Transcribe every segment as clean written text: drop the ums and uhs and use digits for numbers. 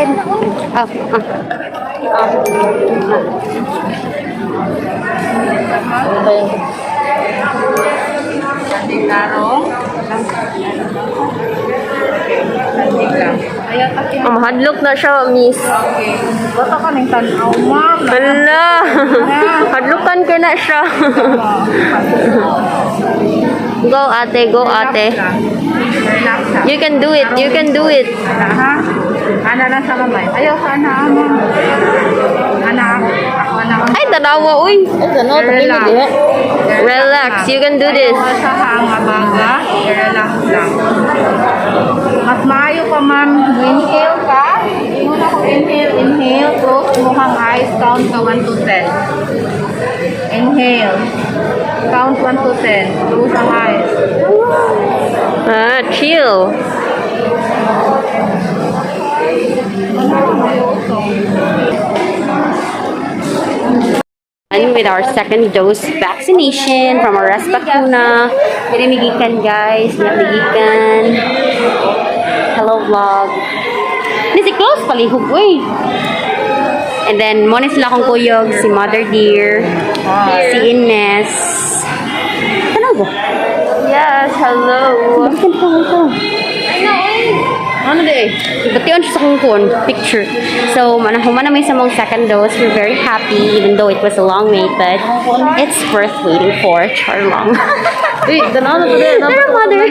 can... Oh, mahadlok na siya, miss. Okay. Bata ka ng tanaw, ma'am. Hala. Hadlokan ka na siya. Go, ate. Go, ate. You can do it. You can do it. Ana lang sa kamay. Ayaw ka na, ma'am. Anak. Ako na. Ay, tanawa, uy. Relax. Relax. You can do this. Ayaw sa hangabaga. Relax lang. Mas maayo ka, ma'am. Inhale ka. Muna ko inhale. Close mo kang eyes. Count ka 1 to 10. Inhale. Count 1 to 10. Close ang eyes. Chill. And with our second dose vaccination from our vacuna. Pinamigikan, guys. Pinamigikan. Hello, vlog. This is close palihog, uy. And then, muna sila akong kuyog, si Mother Dear, si Ines. Ano ba? Yes, hello. Bakit ka ito? Ano di? Ba't yun sa kong picture. So, human namin sa mong second dose. We're very happy, even though it was a long wait, but it's worth waiting for. Charlong. Pero mother.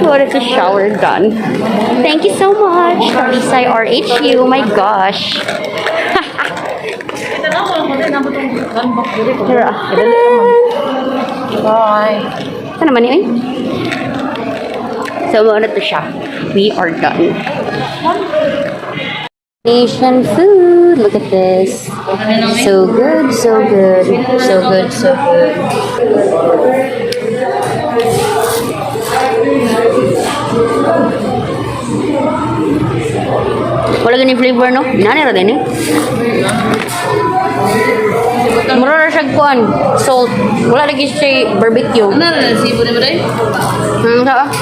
What is a shower done? Thank you so much. Talisay RHU. My gosh. Bye. Ano naman yun? So, ano to siya? We are done. Asian food. Look at this. So good, so good. So good, so good. Wala ganyan flavor, no? Nanira din eh. Mura na siya kuhan. Salt. Wala lagi siya barbecue. Ano na sibo na ba rin? Saan?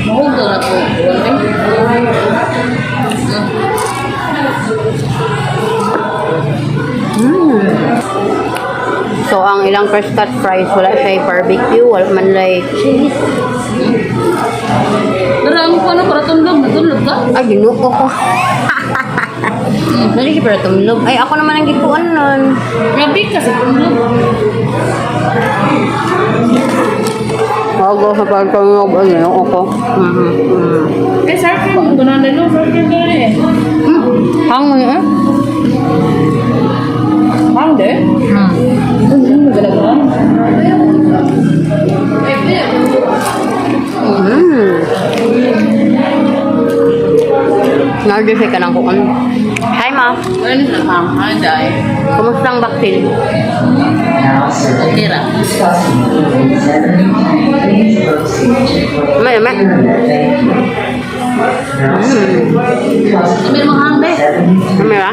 Mahulog na po. So, ang ilang fresh cut fries, wala siya barbecue, wala man like cheese. Narami ko ano para tumlog. Natulog ka? Ay, ginuko ko. Nali siya para tumlog. Ay, ako naman ang gikuan nun. Grabe ka sa tumlog. Bago sa pagtumlog, ay, ginuko ko. Eh, sarkin. Gunan na no. Sarkin ka na eh. Hangin eh. Hang de? Galagaan. Nardify ka ng kukan. Hi, ma. Ano na ma'am? Hi, Day. Kumusta ang vaccine? Okay ra. May. Sabi mo hang de? May ba?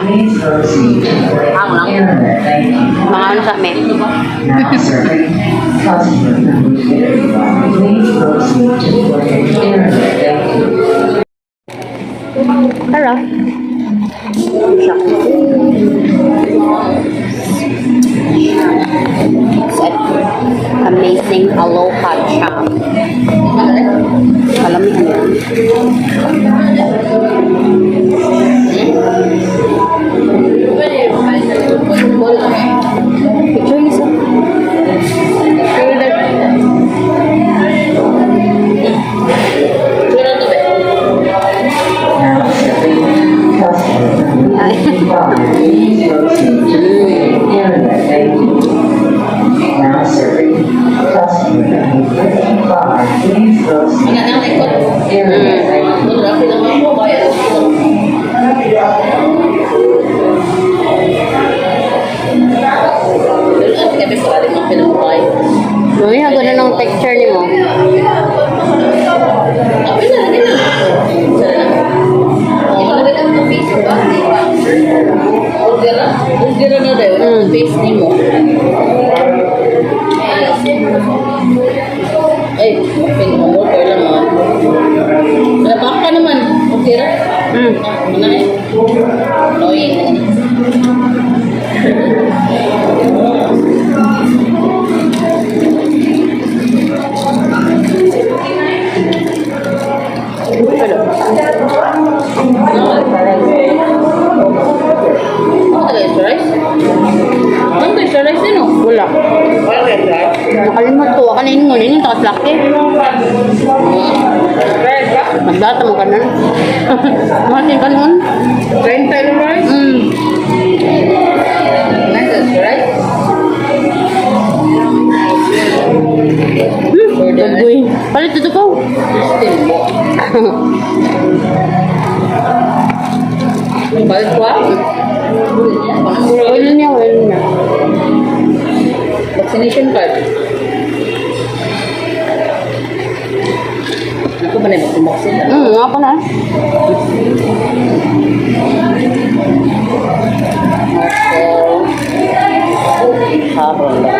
Hang lang. Mga ano sa amin? Tara. Amazing aloha chop. Malamig yan. Picture niya sa. Mami, hago na ng texture ni mo. Ugera na daw. Face ni mo. Ay, pinamorder lang naman. Napak ka naman. Okay ra? Mana eh? Annoying. Ano? Wala. Nakalimot ko. Kanin mo. Ninin takas laki. Magdata mo ka nun. Masin ka nun. 20 rice? Nice rice? Gagawin. Palit ito ko. Balik ko ah? Oil niya. Vaccination card. Ako ba na mag-vaccine? Nga pa na. Habang lang.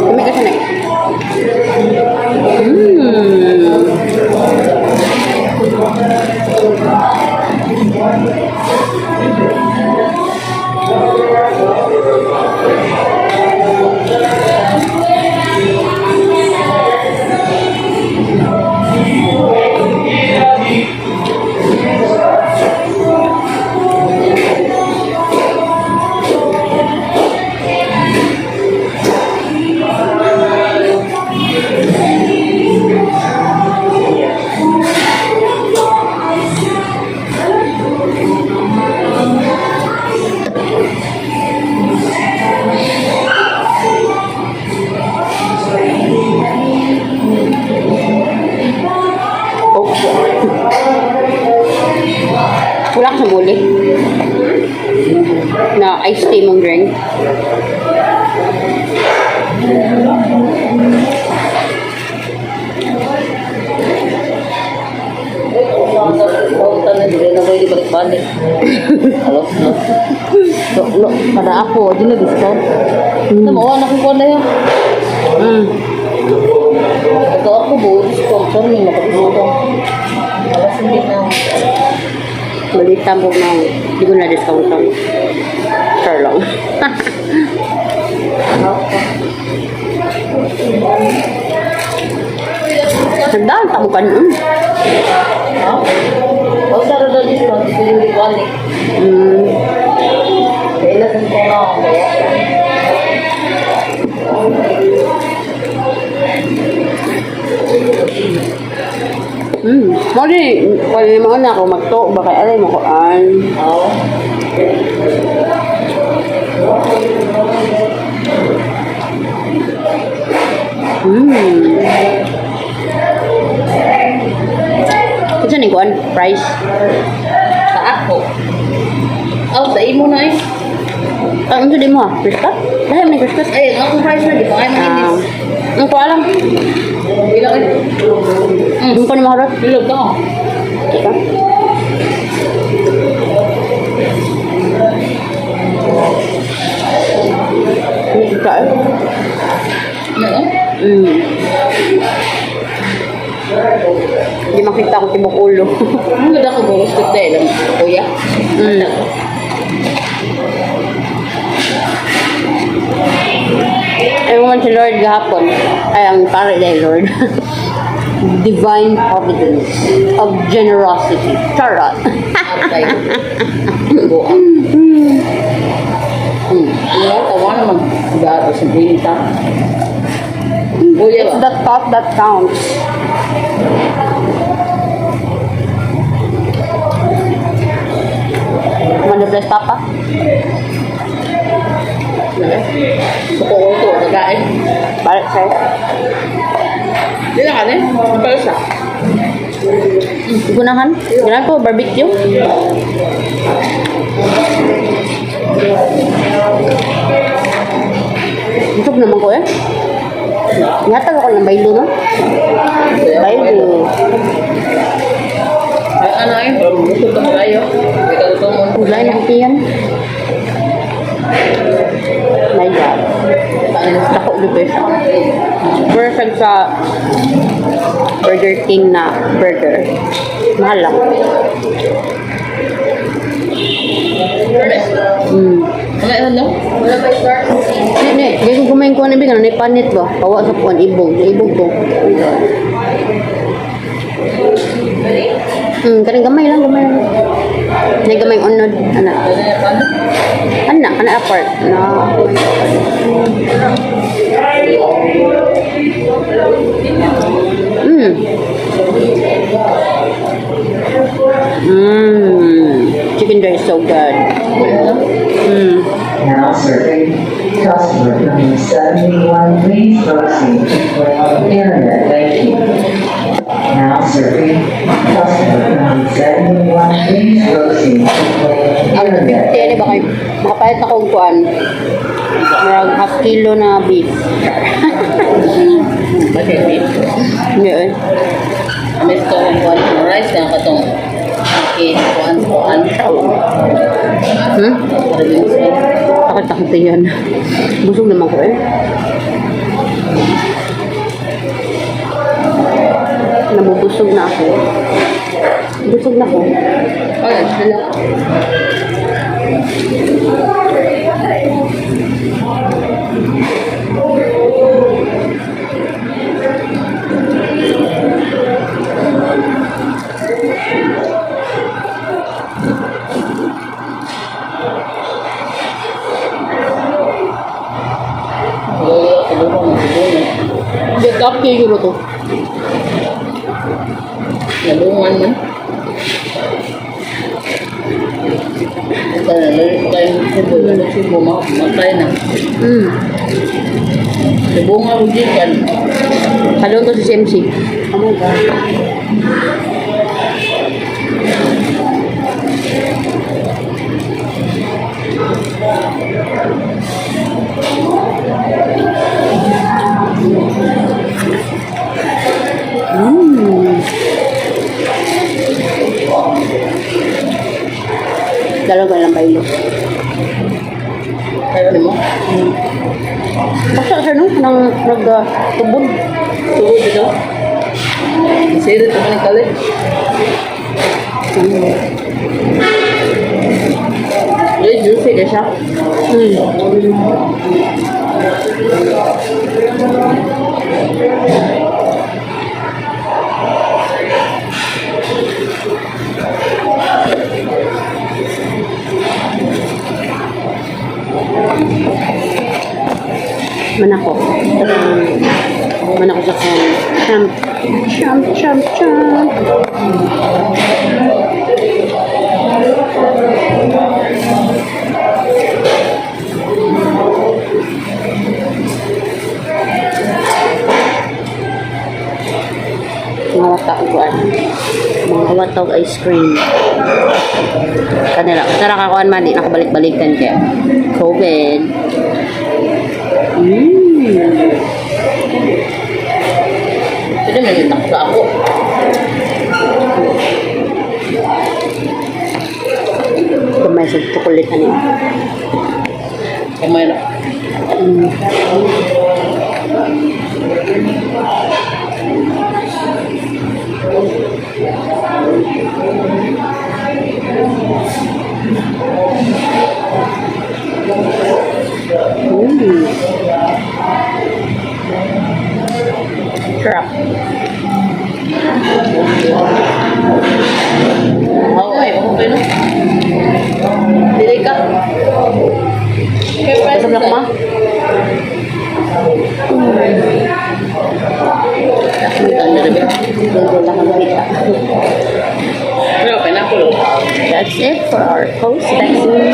Kami kasi na. Wala ka sa buli. Na iced tea mong drink. Lo, pada ako, di na discount. Tama, nakukuha na yun. Ito ako po, discount. Sorry, nakadiscount. Alas hindi na. Maliit tambok na. Hindi ko na discount lang. Sure lang. Sandaan, tamukan nun. O, saro na discount. Ito yung balik. Kaya natin ko na ako kaya. Mali, wala naman na ako magto. Baka alay mo ko an. Oo. Kasi ni kuan price. Sa ako. Oh, sa imo na eh. Ang hindi mo ha? Christmas? Dahil may Christmas. Ay, ang price na, di ba? Ay, mainis. Ang ko alam. Bilang eh. Ang ko ni maharot. Bilog ka mo. Ika. Ika eh. Ano? Hindi makita ko tibok ulo. Ang ganda ko gusto dahil lang, kuya. Ay mo man si Lord gahapon. Ay, ang pare dahil Lord. Divine providence of generosity. Charot. Abay. Buang. Iya, tawa naman. Gato sa binta. Kuya It's ba? the thought that counts. Mandables tapa? Suko ko ito, nagain. Balik sa'yo. Hindi na ka rin. Palsa. Gunahan. Gunahan ko, barbecue. Busog naman ko eh. Ngatag ako ng baylo, no? Baylo. Ano ay? Busog ka tayo. Kulay na kutiyan. My God. Tako dito siya. Perfect sa Burger King na burger. Mahal lang. Ano? Wala pa start? Hindi. Hindi ko kumain ko na bigan. Ano panit ba? Kawa sa puan. Ibog. Ibog to. Kanang gamay lang. Gamay lang. Hindi gamay unod. Anak. Anak. Anak apart. Na. Chicken dry is so good. Now serving customer number 71, please proceed to internet banking. Now serving customer number 71, please proceed to Ang internet 50 ba kayo? Makapalit na kong kuan. Marag half kilo na beef. Bakit beef? Hindi eh. Amis ko ang kuhan ng rice na katong okay, kuhan. Takot-takot yan. Busog naman ko eh. Nabubusog na ako. Busog na ako. Okay, sila. Get up kayo yun to. Nalungan man. Subo, matay na. Subo nga ko dyan. Halong to si CMC. Oh my God. Dalawa lang baylo. Kaya mo? Basta siya no? Nang nag-tubod. Tubod ito. Sirit ito ni Kali. Very juicy ka siya. Manako. Manako sa kan. Champ. Mga watag mga watag ice cream. Kanila. Tara kakuan man, di nakabalik-balikan kaya. COVID. Pwede may itak sa ako. Kamay sa chocolate ano. Kamay na. Sarap. Okay, okay no? Dili ka. Kaya Masam na kuma? Ano na ba? Doon lang ang makita. Pero okay na ako. That's it for our post vaccine